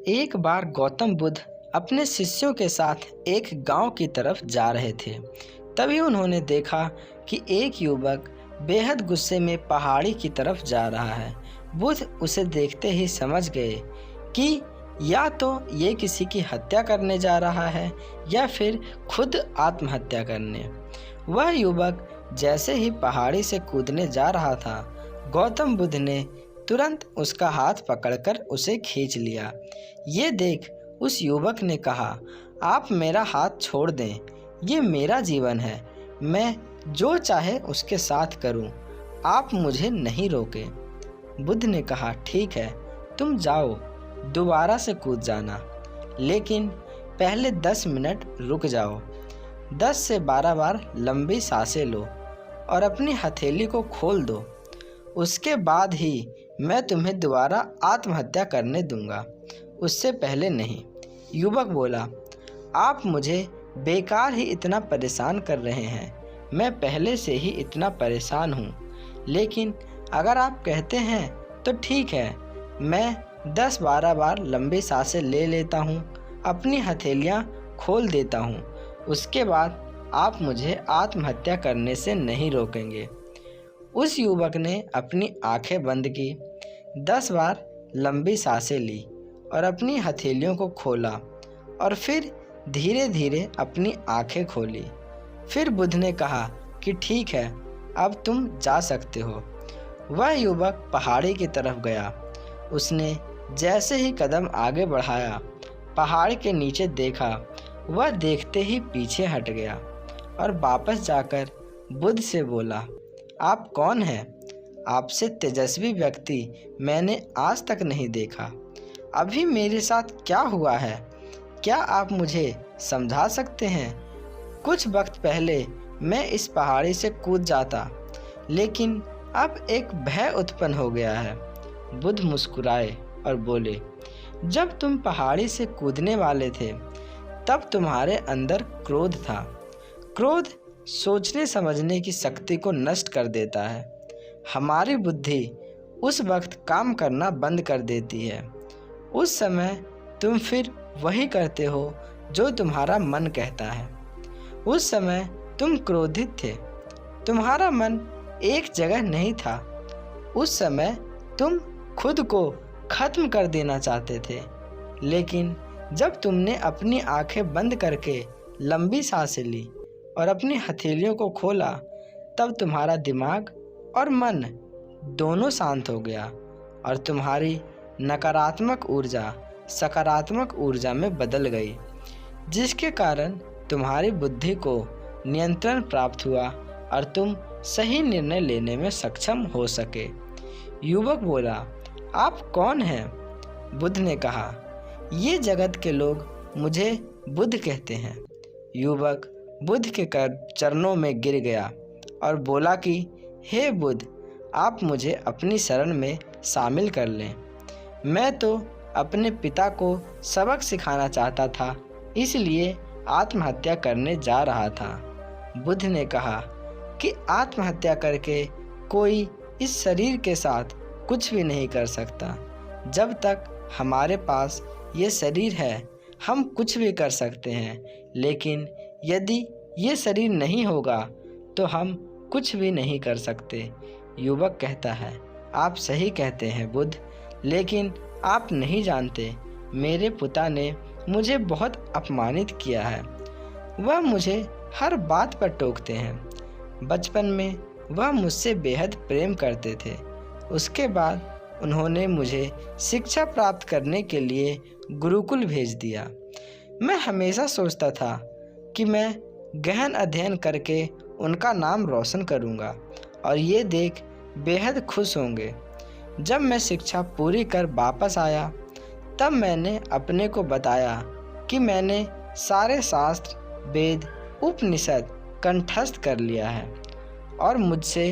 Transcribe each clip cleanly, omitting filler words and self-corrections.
एक बार गौतम बुद्ध अपने शिष्यों के साथ एक गांव की तरफ जा रहे थे। तभी उन्होंने देखा कि एक युवक बेहद गुस्से में पहाड़ी की तरफ जा रहा है। बुद्ध उसे देखते ही समझ गए कि या तो ये किसी की हत्या करने जा रहा है या फिर खुद आत्महत्या करने। वह युवक जैसे ही पहाड़ी से कूदने जा रहा था, गौतम बुद्ध ने तुरंत उसका हाथ पकड़कर उसे खींच लिया। ये देख उस युवक ने कहा, आप मेरा हाथ छोड़ दें, ये मेरा जीवन है, मैं जो चाहे उसके साथ करूं, आप मुझे नहीं रोकें। बुद्ध ने कहा, ठीक है, तुम जाओ, दोबारा से कूद जाना, लेकिन पहले 10 मिनट रुक जाओ। 10 से 12 बार लंबी सांसें लो और अपनी हथेली को खोल दो। उसके बाद ही मैं तुम्हें दोबारा आत्महत्या करने दूंगा, उससे पहले नहीं। युवक बोला, आप मुझे बेकार ही इतना परेशान कर रहे हैं, मैं पहले से ही इतना परेशान हूँ, लेकिन अगर आप कहते हैं तो ठीक है, मैं 10-12 बार लंबी सांसें ले लेता हूँ, अपनी हथेलियाँ खोल देता हूँ, उसके बाद आप मुझे आत्महत्या करने से नहीं रोकेंगे। उस युवक ने अपनी आंखें बंद की, 10 बार लंबी सांसें ली और अपनी हथेलियों को खोला और फिर धीरे धीरे अपनी आंखें खोली। फिर बुद्ध ने कहा कि ठीक है, अब तुम जा सकते हो। वह युवक पहाड़ी की तरफ गया। उसने जैसे ही कदम आगे बढ़ाया, पहाड़ के नीचे देखा, वह देखते ही पीछे हट गया और वापस जाकर बुद्ध से बोला, आप कौन हैं? आपसे तेजस्वी व्यक्ति मैंने आज तक नहीं देखा। अभी मेरे साथ क्या हुआ है, क्या आप मुझे समझा सकते हैं? कुछ वक्त पहले मैं इस पहाड़ी से कूद जाता, लेकिन अब एक भय उत्पन्न हो गया है। बुद्ध मुस्कुराए और बोले, जब तुम पहाड़ी से कूदने वाले थे तब तुम्हारे अंदर क्रोध था। क्रोध सोचने समझने की शक्ति को नष्ट कर देता है। हमारी बुद्धि उस वक्त काम करना बंद कर देती है। उस समय तुम फिर वही करते हो जो तुम्हारा मन कहता है। उस समय तुम क्रोधित थे, तुम्हारा मन एक जगह नहीं था। उस समय तुम खुद को खत्म कर देना चाहते थे, लेकिन जब तुमने अपनी आंखें बंद करके लंबी सांसें ली और अपनी हथेलियों को खोला, तब तुम्हारा दिमाग और मन दोनों शांत हो गया और तुम्हारी नकारात्मक ऊर्जा सकारात्मक ऊर्जा में बदल गई, जिसके कारण तुम्हारी बुद्धि को नियंत्रण प्राप्त हुआ और तुम सही निर्णय लेने में सक्षम हो सके। युवक बोला, आप कौन हैं? बुद्ध ने कहा, ये जगत के लोग मुझे बुद्ध कहते हैं। युवक बुद्ध के चरणों में गिर गया और बोला कि हे बुद्ध, आप मुझे अपनी शरण में शामिल कर लें। मैं तो अपने पिता को सबक सिखाना चाहता था, इसलिए आत्महत्या करने जा रहा था। बुद्ध ने कहा कि आत्महत्या करके कोई इस शरीर के साथ कुछ भी नहीं कर सकता। जब तक हमारे पास ये शरीर है, हम कुछ भी कर सकते हैं, लेकिन यदि ये शरीर नहीं होगा तो हम कुछ भी नहीं कर सकते। युवक कहता है, आप सही कहते हैं बुद्ध, लेकिन आप नहीं जानते, मेरे पिता ने मुझे बहुत अपमानित किया है। वह मुझे हर बात पर टोकते हैं। बचपन में वह मुझसे बेहद प्रेम करते थे। उसके बाद उन्होंने मुझे शिक्षा प्राप्त करने के लिए गुरुकुल भेज दिया। मैं हमेशा सोचता था कि मैं गहन अध्ययन करके उनका नाम रोशन करूंगा और ये देख बेहद खुश होंगे। जब मैं शिक्षा पूरी कर वापस आया, तब मैंने अपने को बताया कि मैंने सारे शास्त्र, वेद, उपनिषद कंठस्थ कर लिया है और मुझसे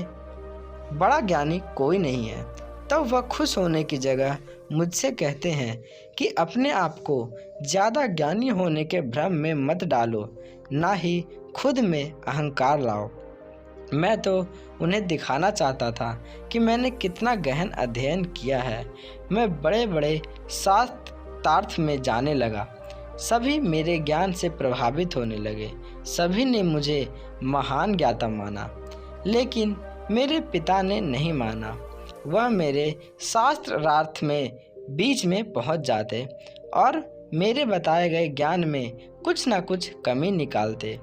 बड़ा ज्ञानी कोई नहीं है। तब वह खुश होने की जगह मुझसे कहते हैं कि अपने आप को ज़्यादा ज्ञानी होने के भ्रम में मत डालो, ना ही खुद में अहंकार लाओ। मैं तो उन्हें दिखाना चाहता था कि मैंने कितना गहन अध्ययन किया है। मैं बड़े बड़े शास्त्र विस्तार्थ में जाने लगा। सभी मेरे ज्ञान से प्रभावित होने लगे। सभी ने मुझे महान ज्ञाता माना, लेकिन मेरे पिता ने नहीं माना। वह मेरे शास्त्रार्थ में बीच में पहुंच जाते और मेरे बताए गए ज्ञान में कुछ ना कुछ कमी निकालते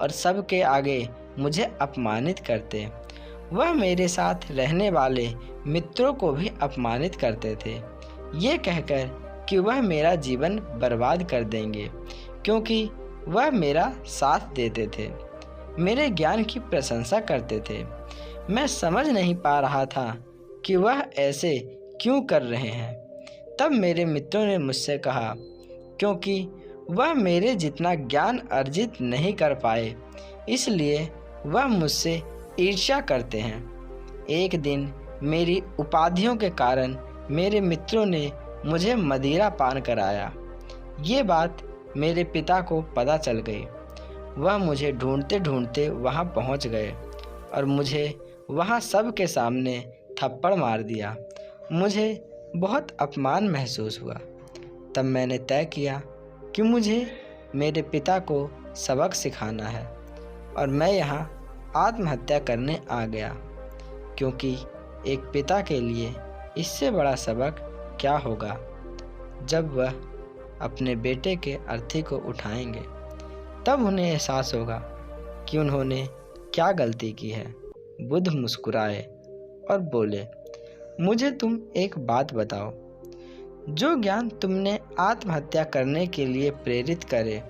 और सबके आगे मुझे अपमानित करते। वह मेरे साथ रहने वाले मित्रों को भी अपमानित करते थे, ये कहकर कि वह मेरा जीवन बर्बाद कर देंगे, क्योंकि वह मेरा साथ देते थे, मेरे ज्ञान की प्रशंसा करते थे। मैं समझ नहीं पा रहा था कि वह ऐसे क्यों कर रहे हैं। तब मेरे मित्रों ने मुझसे कहा, क्योंकि वह मेरे जितना ज्ञान अर्जित नहीं कर पाए, इसलिए वह मुझसे ईर्ष्या करते हैं। एक दिन मेरी उपाधियों के कारण मेरे मित्रों ने मुझे मदिरा पान कराया। ये बात मेरे पिता को पता चल गई। वह मुझे ढूंढते ढूंढते वहाँ पहुँच गए और मुझे वहाँ सबके सामने थप्पड़ मार दिया। मुझे बहुत अपमान महसूस हुआ। तब मैंने तय किया कि मुझे मेरे पिता को सबक सिखाना है और मैं यहाँ आत्महत्या करने आ गया, क्योंकि एक पिता के लिए इससे बड़ा सबक क्या होगा जब वह अपने बेटे के अर्थी को उठाएंगे। तब उन्हें एहसास होगा कि उन्होंने क्या गलती की है। बुद्ध मुस्कुराए और बोले, मुझे तुम एक बात बताओ, जो ज्ञान तुमने आत्महत्या करने के लिए प्रेरित करे,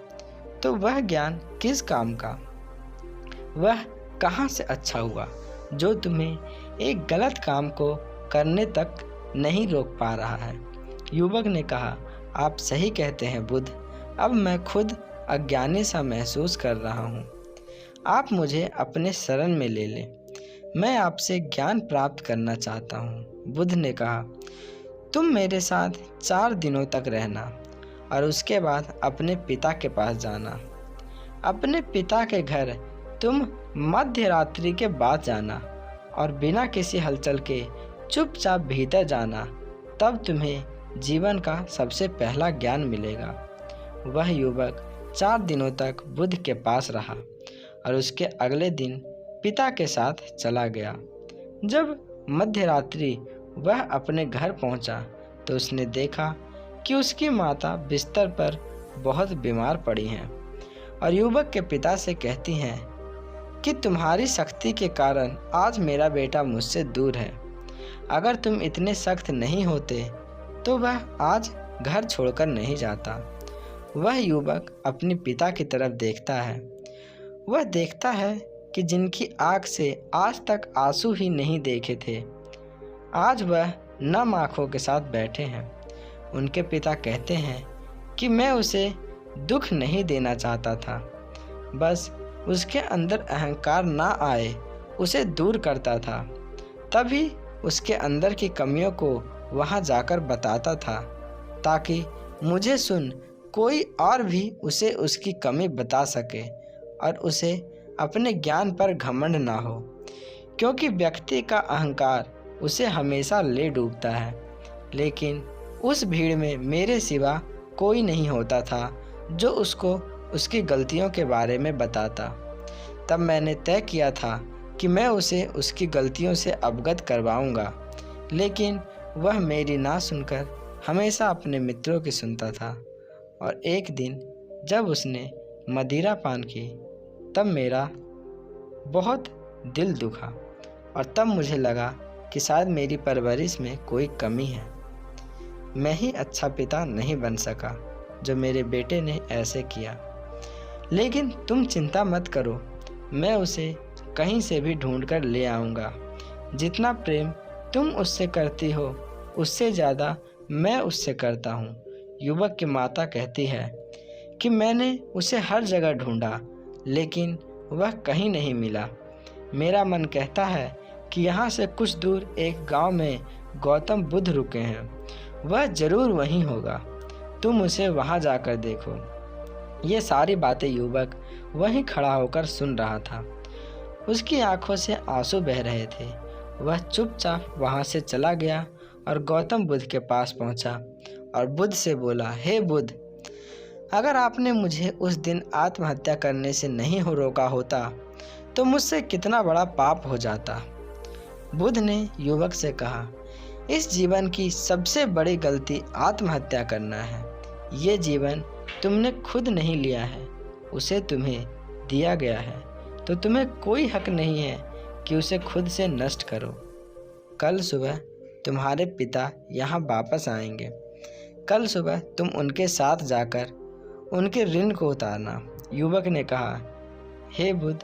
तो वह ज्ञान किस काम का? वह कहाँ से अच्छा हुआ जो तुम्हें एक गलत काम को करने तक नहीं रोक पा रहा है? युवक ने कहा, आप सही कहते हैं बुद्ध, अब मैं खुद अज्ञानी सा महसूस कर रहा हूँ। आप मुझे अपने शरण में ले लें, मैं आपसे ज्ञान प्राप्त करना चाहता हूँ। बुद्ध ने कहा, तुम मेरे साथ 4 दिनों तक रहना और उसके बाद अपने पिता के पास जाना। अपने पिता के घर तुम मध्य रात्रि के बाद जाना और बिना किसी हलचल के चुपचाप भीतर जाना, तब तुम्हें जीवन का सबसे पहला ज्ञान मिलेगा। वह युवक 4 दिनों तक बुद्ध के पास रहा और उसके अगले दिन पिता के साथ चला गया। जब मध्य रात्रि वह अपने घर पहुंचा तो उसने देखा कि उसकी माता बिस्तर पर बहुत बीमार पड़ी हैं और युवक के पिता से कहती हैं कि तुम्हारी सख्ती के कारण आज मेरा बेटा मुझसे दूर है। अगर तुम इतने सख्त नहीं होते तो वह आज घर छोड़कर नहीं जाता। वह युवक अपने पिता की तरफ देखता है। वह देखता है कि जिनकी आँख से आज तक आंसू ही नहीं देखे थे, आज वह नम आँखों के साथ बैठे हैं। उनके पिता कहते हैं कि मैं उसे दुख नहीं देना चाहता था, बस उसके अंदर अहंकार ना आए उसे दूर करता था। तभी उसके अंदर की कमियों को वहाँ जाकर बताता था, ताकि मुझे सुन कोई और भी उसे उसकी कमी बता सके और उसे अपने ज्ञान पर घमंड ना हो, क्योंकि व्यक्ति का अहंकार उसे हमेशा ले डूबता है। लेकिन उस भीड़ में मेरे सिवा कोई नहीं होता था जो उसको उसकी गलतियों के बारे में बताता। तब मैंने तय किया था कि मैं उसे उसकी गलतियों से अवगत करवाऊंगा, लेकिन वह मेरी ना सुनकर हमेशा अपने मित्रों की सुनता था। और एक दिन जब उसने मदिरा पान की तब मेरा बहुत दिल दुखा और तब मुझे लगा कि शायद मेरी परवरिश में कोई कमी है। मैं ही अच्छा पिता नहीं बन सका जो मेरे बेटे ने ऐसे किया। लेकिन तुम चिंता मत करो, मैं उसे कहीं से भी ढूंढ कर ले आऊँगा। जितना प्रेम तुम उससे करती हो उससे ज़्यादा मैं उससे करता हूँ। युवक की माता कहती है कि मैंने उसे हर जगह ढूंढा, लेकिन वह कहीं नहीं मिला। मेरा मन कहता है कि यहाँ से कुछ दूर एक गांव में गौतम बुद्ध रुके हैं, वह ज़रूर वहीं होगा। तुम उसे वहाँ जाकर देखो। ये सारी बातें युवक वहीं खड़ा होकर सुन रहा था। उसकी आंखों से आंसू बह रहे थे। वह चुपचाप वहाँ से चला गया और गौतम बुद्ध के पास पहुँचा और बुद्ध से बोला, हे बुद्ध, अगर आपने मुझे उस दिन आत्महत्या करने से नहीं रोका होता तो मुझसे कितना बड़ा पाप हो जाता। बुद्ध ने युवक से कहा, इस जीवन की सबसे बड़ी गलती आत्महत्या करना है। ये जीवन तुमने खुद नहीं लिया है, उसे तुम्हें दिया गया है, तो तुम्हें कोई हक नहीं है कि उसे खुद से नष्ट करो। कल सुबह तुम्हारे पिता यहाँ वापस आएंगे। कल सुबह तुम उनके साथ जाकर उनके ऋण को उतारना। युवक ने कहा, हे बुद्ध,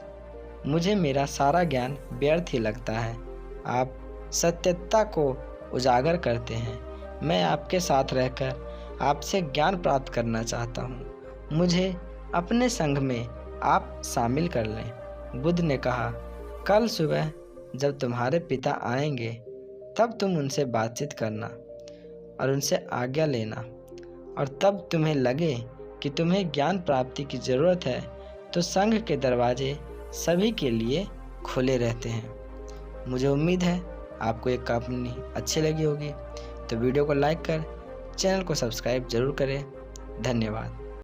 मुझे मेरा सारा ज्ञान व्यर्थ ही लगता है। आप सत्यता को उजागर करते हैं। मैं आपके साथ रहकर आपसे ज्ञान प्राप्त करना चाहता हूँ। मुझे अपने संघ में आप शामिल कर लें। बुद्ध ने कहा, कल सुबह जब तुम्हारे पिता आएंगे तब तुम उनसे बातचीत करना और उनसे आज्ञा लेना, और तब तुम्हें लगे कि तुम्हें ज्ञान प्राप्ति की ज़रूरत है तो संघ के दरवाजे सभी के लिए खुले रहते हैं। मुझे उम्मीद है आपको ये कहानी अच्छी लगी होगी, तो वीडियो को लाइक कर चैनल को सब्सक्राइब ज़रूर करें। धन्यवाद।